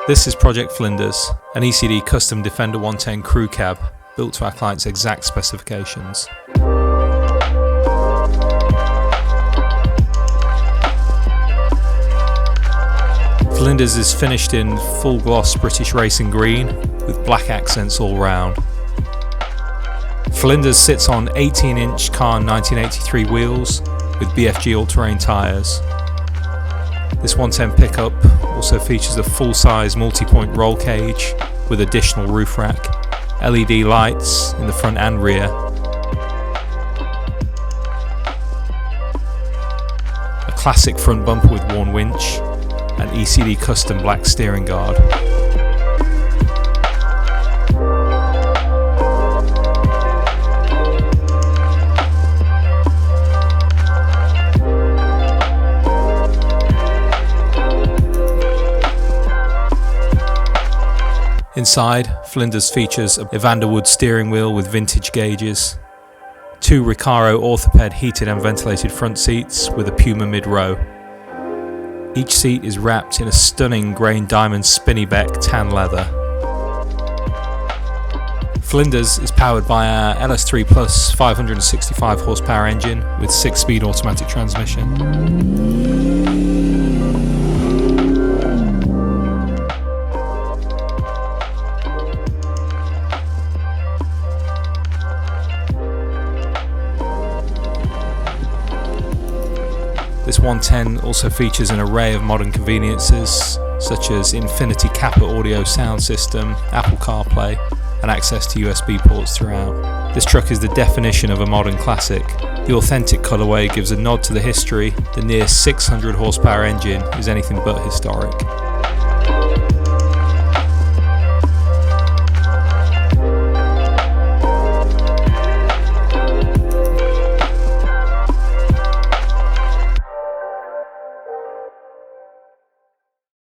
This is Project Flinders, an E.C.D custom Defender 110 crew cab built to our client's exact specifications. Flinders is finished in full gloss British racing green with black accents all round. Flinders sits on 18-inch Kahn 1983 wheels with BFG all-terrain tyres. This 110 pickup also features a full-size multi-point roll cage with additional roof rack, LED lights in the front and rear, a classic front bumper with worn winch, and E.C.D custom black steering guard. Inside, Flinders features a Evander wood steering wheel with vintage gauges, two Recaro orthoped heated and ventilated front seats with a Puma mid-row. Each seat is wrapped in a stunning grain diamond Spinnybeck tan leather. Flinders is powered by our LS3 Plus 565 horsepower engine with 6-speed automatic transmission. This 110 also features an array of modern conveniences such as Infinity Kappa audio sound system, Apple CarPlay, and access to USB ports throughout. This truck is the definition of a modern classic. The authentic colourway gives a nod to the history. The near 600 horsepower engine is anything but historic.